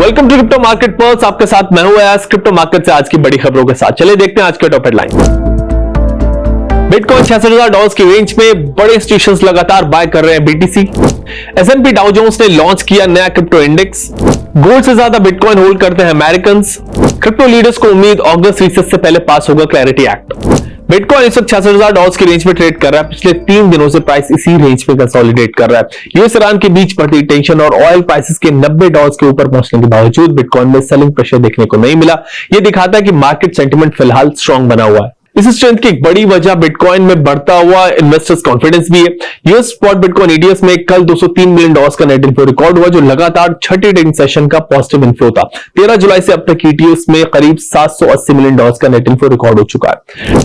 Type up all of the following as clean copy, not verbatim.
Welcome to crypto market pulse. आपके साथ मैं हूं अयाज। क्रिप्टो मार्केट से आज की बड़ी खबरों के साथ चलिए देखते हैं आज के टॉप हेडलाइन। बिटकॉइन $66,000 की रेंज में बड़े इंस्टीट्यूशंस लगातार बाय कर रहे हैं बीटीसी। S&P डाउ जोन्स ने लॉन्च किया नया क्रिप्टो इंडेक्स। गोल्ड से ज्यादा बिटकॉइन होल्ड करते हैं अमेरिकंस। क्रिप्टो लीडर्स को उम्मीद अगस्त रिसेस से पहले पास होगा क्लैरिटी एक्ट। बिटकॉइन इस वक्त $66,000 की रेंज में ट्रेड कर रहा है। पिछले 3 दिनों से प्राइस इसी रेंज में कंसोलिडेट कर रहा है। यूएस ईरान के बीच बढ़ती टेंशन और ऑयल प्राइसेस के $90 के ऊपर पहुंचने के बावजूद बिटकॉइन में सेलिंग प्रेशर देखने को नहीं मिला। यह दिखाता है कि मार्केट सेंटिमेंट फिलहाल स्ट्रांग बना हुआ है। इस स्ट्रेंथ की एक बड़ी वजह बिटकॉइन में बढ़ता हुआ इन्वेस्टर्स कॉन्फिडेंस भी है। यूएस स्पॉट बिटकॉइन ईटीएफ में कल $203 मिलियन का नेट इनफ्लो रिकॉर्ड हुआ, जो लगातार छठे ट्रेडिंग सेशन का पॉजिटिव इनफ्लो था। 13 जुलाई से अब तक ईटीएफ में करीब $780 मिलियन का नेट इनफ्लो रिकॉर्ड हो चुका है।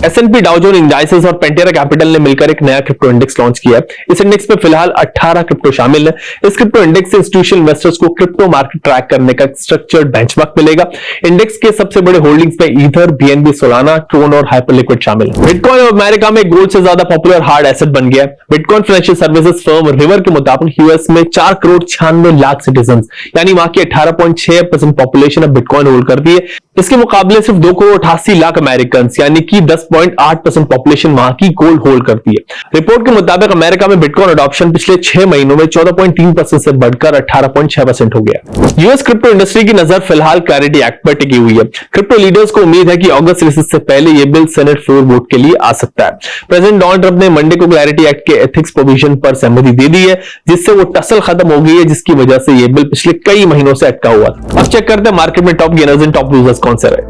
S&P डाउ जोन्स इंडाइसेस और पेंटेरा कैपिटल ने मिलकर एक नया क्रिप्टो इंडेक्स लॉन्च किया है। इस इंडेक्स में फिलहाल 18 क्रिप्टो शामिल है। इस क्रिप्टो इंडेक्स से इंस्टीट्यूशनल इन्वेस्टर्स को क्रिप्टो मार्केट ट्रैक करने का स्ट्रक्चर्ड बेंचमार्क मिलेगा। इंडेक्स के सबसे बड़े होल्डिंग्स में ईथर, BNB, सोलाना, ट्रोन और हाइपरलिक्विड शामिल है। बिटकॉइन अमेरिका में गोल्ड से ज्यादा पॉपुलर हार्ड एसेट बन गया है। Bitcoin financial services firm river के मुताबिक यूएस में 4,96,00,000 सिटीजन यानी वहां की 18.6% पॉपुलेशन अब बिटकॉइन होल्ड करती है। इसके मुकाबले सिर्फ 2,88,00,000 अमेरिकन यानी कि 10.8% पॉपुलेशन वहां की गोल्ड होल्ड करती है। रिपोर्ट के मुताबिक अमेरिका में बिटकॉइन अडॉप्शन पिछले 6 महीनों में 14.3% से बढ़कर 18.6% हो गया। यूएस क्रिप्टो इंडस्ट्री की नजर फिलहाल क्लैरिटी एक्ट पर टिकी हुई है। क्रिप्टो लीडर्स को उम्मीद है कि अगस्त रिसेस से पहले यह बिल सेनेट फ्लोर वोट के लिए आ सकता है। प्रेसिडेंट डोनाल्ड ट्रंप ने मंडे को क्लैरिटी एक्ट के एथिक्स प्रोविजन पर सहमति दे दी है, जिससे वो टसल खत्म हो गई है, जिसकी वजह से यह बिल पिछले कई महीनों से अटका हुआ था। अब चेक करते हैं मार्केट में top gainers and top losers कौन से रहे।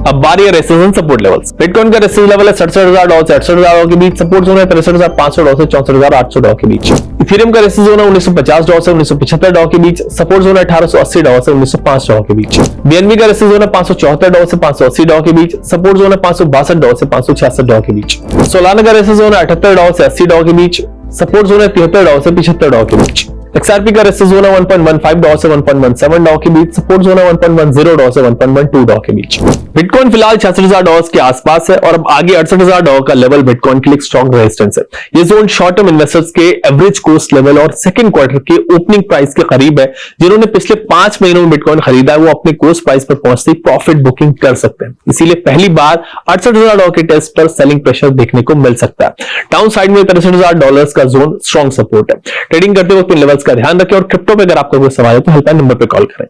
अब बारी है रेजिस्टेंस सपोर्ट लेवल्स। बिटकॉइन का रेजिस्टेंस लेवल है $67,000 से $68,000 के बीच। सपोर्ट जोन है $63,500 से $64,800 के बीच। इथेरियम का रेजिस्टेंस जोन है $1950 से $1975 के बीच। सपोर्ट जोन है $1880 से $1905 के बीच। BNB का रेजिस्टेंस जोन है $574 से $580 के बीच। सपोर्ट जोन है $562 से $566 के बीच। सोलाना का रेजिस्टेंस जोन है $78 से $80 के बीच। सपोर्ट जोन है $73 से $75 के बीच। XRP का रेजिस्टेंस जोन है $1.15 से $1.17 के बीच। सपोर्ट जोन है $1.10 से $1.12 के बीच। बिटकॉइन फिलहाल $66,000 के आसपास है और अब आगे $68,000 का लेवल बिटकॉइन के लिए स्ट्रॉन्ग रेजिस्टेंस है। ये जोन शॉर्ट टर्म इन्वेस्टर्स के एवरेज कोस्ट लेवल और सेकंड क्वार्टर के ओपनिंग प्राइस के करीब है। जिन्होंने पिछले 5 महीनों में बिटकॉइन खरीदा है वो अपने कोस्ट प्राइस पर पहुंचते ही प्रॉफिट बुकिंग कर सकते हैं। इसीलिए पहली बार $68,000 के टेस्ट पर सेलिंग प्रेशर देखने को मिल सकता है। डाउन साइड में $63,000 का जोन स्ट्रॉन्ग सपोर्ट है। ट्रेडिंग करते वक्त इन लेवल्स का ध्यान रखें और क्रिप्टो पे अगर आपका कोई सवाल है तो हेल्पलाइन नंबर पे कॉल करें।